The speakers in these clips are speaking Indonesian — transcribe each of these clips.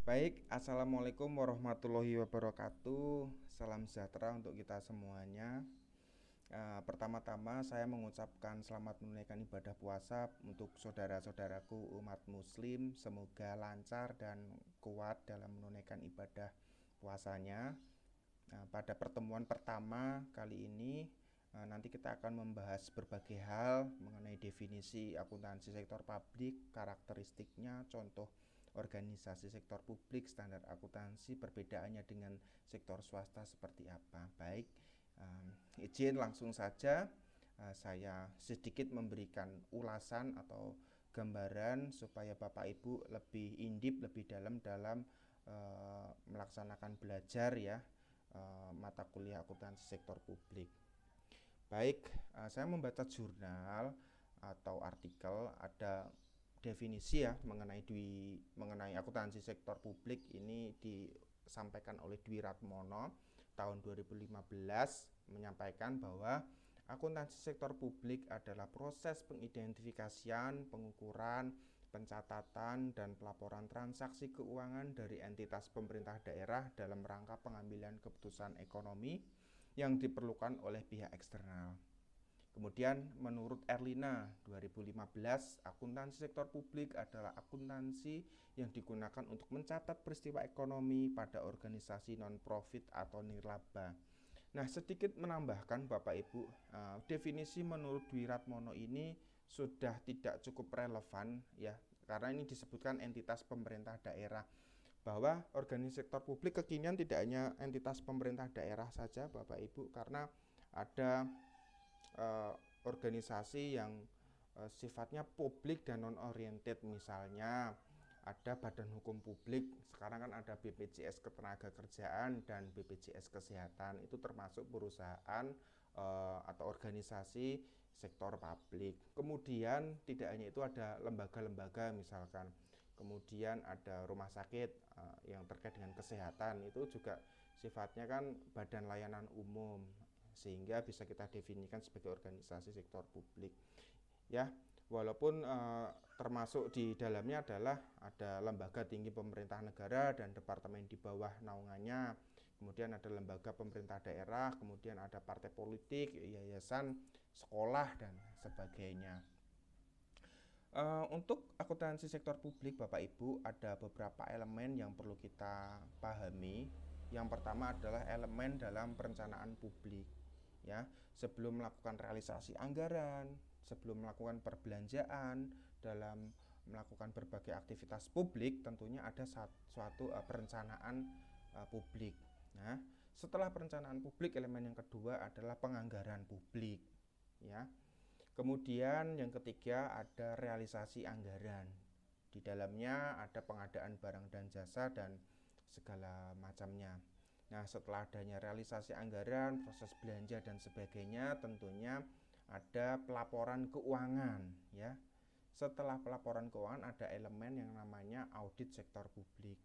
Baik, Assalamualaikum warahmatullahi wabarakatuh. Salam sejahtera untuk kita semuanya. Pertama-tama saya mengucapkan selamat menunaikan ibadah puasa untuk saudara-saudaraku umat muslim. Semoga lancar dan kuat dalam menunaikan ibadah puasanya. Pada pertemuan pertama kali ini nanti kita akan membahas berbagai hal mengenai definisi akuntansi sektor publik, karakteristiknya, contoh organisasi sektor publik, standar akuntansi, perbedaannya dengan sektor swasta seperti apa. Baik, izin langsung saja saya sedikit memberikan ulasan atau gambaran supaya Bapak Ibu lebih indip, lebih dalam melaksanakan belajar ya mata kuliah akuntansi sektor publik. Baik, saya membaca jurnal atau artikel ada definisi ya mengenai akuntansi sektor publik ini disampaikan oleh Dwi Ratmono tahun 2015 menyampaikan bahwa akuntansi sektor publik adalah proses pengidentifikasian, pengukuran, pencatatan, dan pelaporan transaksi keuangan dari entitas pemerintah daerah dalam rangka pengambilan keputusan ekonomi yang diperlukan oleh pihak eksternal. Kemudian menurut Erlina 2015, akuntansi sektor publik adalah akuntansi yang digunakan untuk mencatat peristiwa ekonomi pada organisasi non-profit atau nirlaba. Nah, sedikit menambahkan Bapak Ibu, definisi menurut Dwi Ratmono ini sudah tidak cukup relevan ya, karena ini disebutkan entitas pemerintah daerah. Bahwa organisasi sektor publik kekinian tidak hanya entitas pemerintah daerah saja Bapak Ibu, karena ada organisasi yang sifatnya publik dan non oriented, misalnya ada badan hukum publik, sekarang kan ada BPJS Ketenagakerjaan dan BPJS Kesehatan, itu termasuk perusahaan atau organisasi sektor publik. Kemudian tidak hanya itu, ada lembaga-lembaga misalkan, kemudian ada rumah sakit yang terkait dengan kesehatan, itu juga sifatnya kan badan layanan umum, sehingga bisa kita definisikan sebagai organisasi sektor publik ya. Walaupun termasuk di dalamnya adalah ada lembaga tinggi pemerintah negara dan departemen di bawah naungannya, kemudian ada lembaga pemerintah daerah, kemudian ada partai politik, yayasan, sekolah, dan sebagainya. Untuk akuntansi sektor publik Bapak Ibu, ada beberapa elemen yang perlu kita pahami. Yang pertama adalah elemen dalam perencanaan publik ya. Sebelum melakukan realisasi anggaran, sebelum melakukan perbelanjaan, dalam melakukan berbagai aktivitas publik, tentunya ada suatu perencanaan publik. Nah, setelah perencanaan publik, elemen yang kedua adalah penganggaran publik ya. Kemudian yang ketiga ada realisasi anggaran. Di dalamnya ada pengadaan barang dan jasa dan segala macamnya. Nah, setelah adanya realisasi anggaran, proses belanja dan sebagainya, tentunya ada pelaporan keuangan ya. Setelah pelaporan keuangan ada elemen yang namanya audit sektor publik.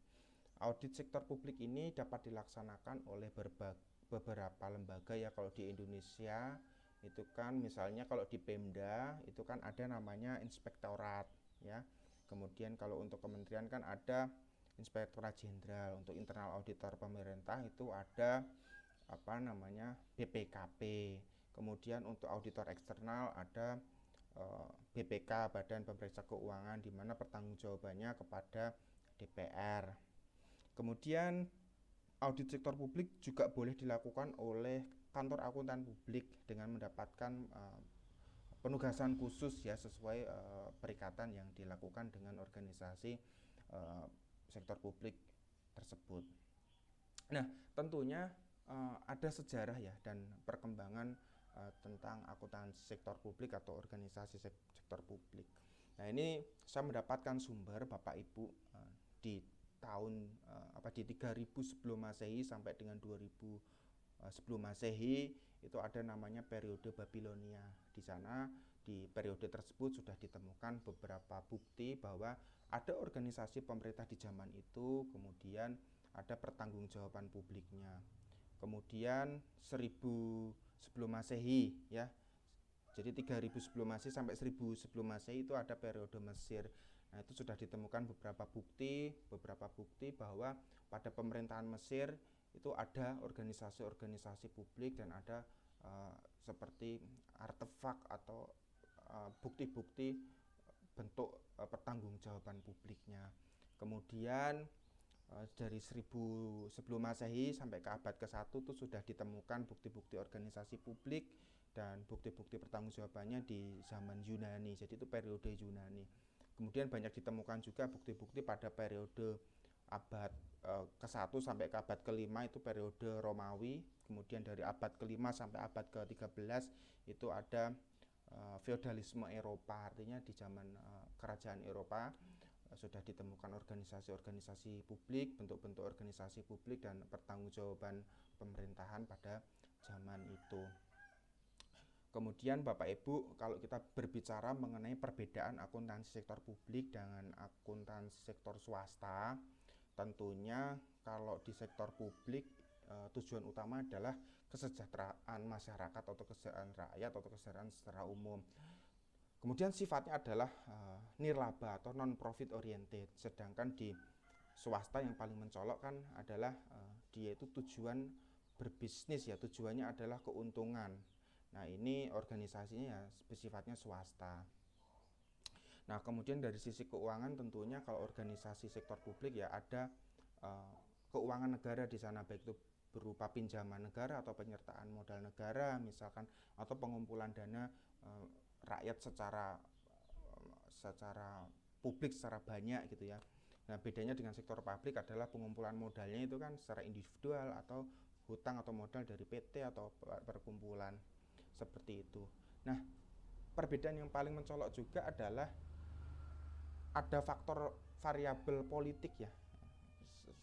Audit sektor publik ini dapat dilaksanakan oleh beberapa lembaga ya. Kalau di Indonesia itu kan misalnya kalau di Pemda itu kan ada namanya inspektorat ya. Kemudian kalau untuk kementerian kan ada inspektorat jenderal. Untuk internal auditor pemerintah itu ada apa namanya BPKP. Kemudian untuk auditor eksternal ada BPK, Badan Pemeriksa Keuangan, di mana pertanggungjawabannya kepada DPR. Kemudian audit sektor publik juga boleh dilakukan oleh kantor akuntan publik dengan mendapatkan penugasan khusus ya, sesuai perikatan yang dilakukan dengan organisasi sektor publik tersebut. Nah, tentunya ada sejarah ya dan perkembangan tentang akuntansi sektor publik atau organisasi sektor publik. Nah, ini saya mendapatkan sumber Bapak Ibu di tahun di 3000 sebelum Masehi sampai dengan 2000 sebelum Masehi, itu ada namanya periode Babilonia. Di sana di periode tersebut sudah ditemukan beberapa bukti bahwa ada organisasi pemerintah di zaman itu, kemudian ada pertanggungjawaban publiknya. Kemudian 1000 sebelum Masehi ya. Jadi 3000 sebelum Masehi sampai 1000 sebelum Masehi itu ada periode Mesir. Nah, itu sudah ditemukan beberapa bukti bahwa pada pemerintahan Mesir itu ada organisasi-organisasi publik dan ada seperti artefak atau bukti-bukti bentuk pertanggungjawaban publiknya. Kemudian dari 1000 sebelum Masehi sampai ke abad ke-1 itu sudah ditemukan bukti-bukti organisasi publik dan bukti-bukti pertanggungjawabannya di zaman Yunani. Jadi itu periode Yunani. Kemudian banyak ditemukan juga bukti-bukti pada periode abad ke-1 sampai ke abad ke-5 itu periode Romawi. Kemudian dari abad ke-5 sampai abad ke-13 itu ada feodalisme Eropa, artinya di zaman kerajaan Eropa sudah ditemukan organisasi-organisasi publik, bentuk-bentuk organisasi publik dan pertanggungjawaban pemerintahan pada zaman itu. Kemudian Bapak Ibu, kalau kita berbicara mengenai perbedaan akuntansi sektor publik dengan akuntansi sektor swasta, tentunya kalau di sektor publik tujuan utama adalah kesejahteraan masyarakat atau kesejahteraan rakyat atau kesejahteraan secara umum. Kemudian sifatnya adalah nirlaba atau non profit oriented, sedangkan di swasta yang paling mencolok kan adalah dia itu tujuan berbisnis ya, tujuannya adalah keuntungan. Nah, ini organisasinya ya sifatnya swasta. Nah, kemudian dari sisi keuangan tentunya kalau organisasi sektor publik ya ada keuangan negara di sana, baik itu berupa pinjaman negara atau penyertaan modal negara misalkan, atau pengumpulan dana rakyat secara publik secara banyak gitu ya. Nah, bedanya dengan sektor publik adalah pengumpulan modalnya itu kan secara individual atau hutang atau modal dari PT atau perkumpulan seperti itu. Nah, perbedaan yang paling mencolok juga adalah ada faktor variabel politik ya.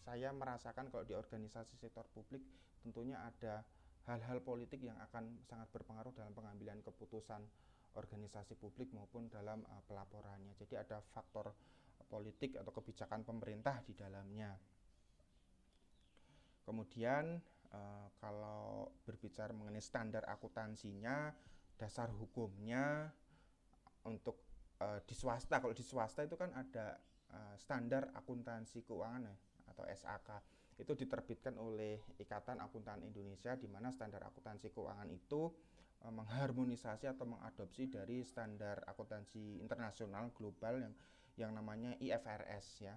Saya merasakan kalau di organisasi sektor publik tentunya ada hal-hal politik yang akan sangat berpengaruh dalam pengambilan keputusan organisasi publik maupun dalam pelaporannya. Jadi ada faktor politik atau kebijakan pemerintah di dalamnya. Kemudian kalau berbicara mengenai standar akuntansinya, dasar hukumnya untuk di swasta, kalau di swasta itu kan ada standar akuntansi keuangan ya, atau SAK. Itu diterbitkan oleh Ikatan Akuntan Indonesia, di mana standar akuntansi keuangan itu mengharmonisasi atau mengadopsi dari standar akuntansi internasional global yang namanya IFRS ya,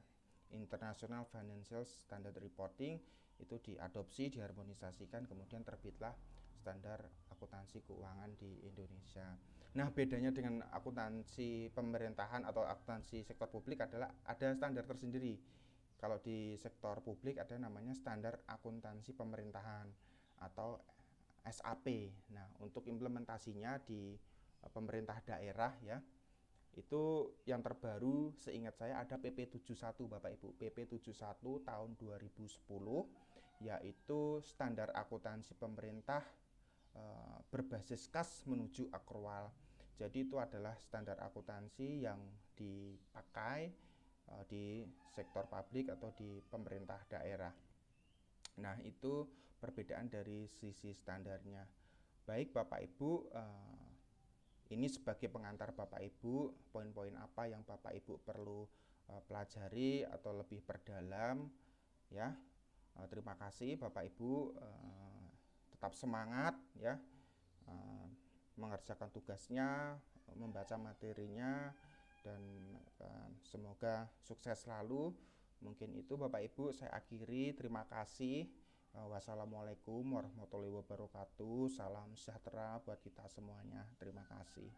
International Financial Standard Reporting. Itu diadopsi, diharmonisasikan, kemudian terbitlah standar akuntansi keuangan di Indonesia. Nah, bedanya dengan akuntansi pemerintahan atau akuntansi sektor publik adalah ada standar tersendiri. Kalau di sektor publik ada namanya standar akuntansi pemerintahan atau SAP. Nah, untuk implementasinya di pemerintah daerah ya, itu yang terbaru seingat saya ada PP 71 Bapak Ibu. PP 71 tahun 2010, yaitu standar akuntansi pemerintah berbasis kas menuju akrual. Jadi itu adalah standar akuntansi yang dipakai di sektor publik atau di pemerintah daerah. Nah, itu perbedaan dari sisi standarnya. Baik Bapak Ibu, ini sebagai pengantar Bapak Ibu, poin-poin apa yang Bapak Ibu perlu pelajari atau lebih perdalam ya. Terima kasih Bapak Ibu, tetap semangat ya, mengerjakan tugasnya, membaca materinya, dan semoga sukses selalu. Mungkin itu Bapak Ibu, saya akhiri. Terima kasih. Wassalamualaikum warahmatullahi wabarakatuh. Salam sejahtera buat kita semuanya. Terima kasih.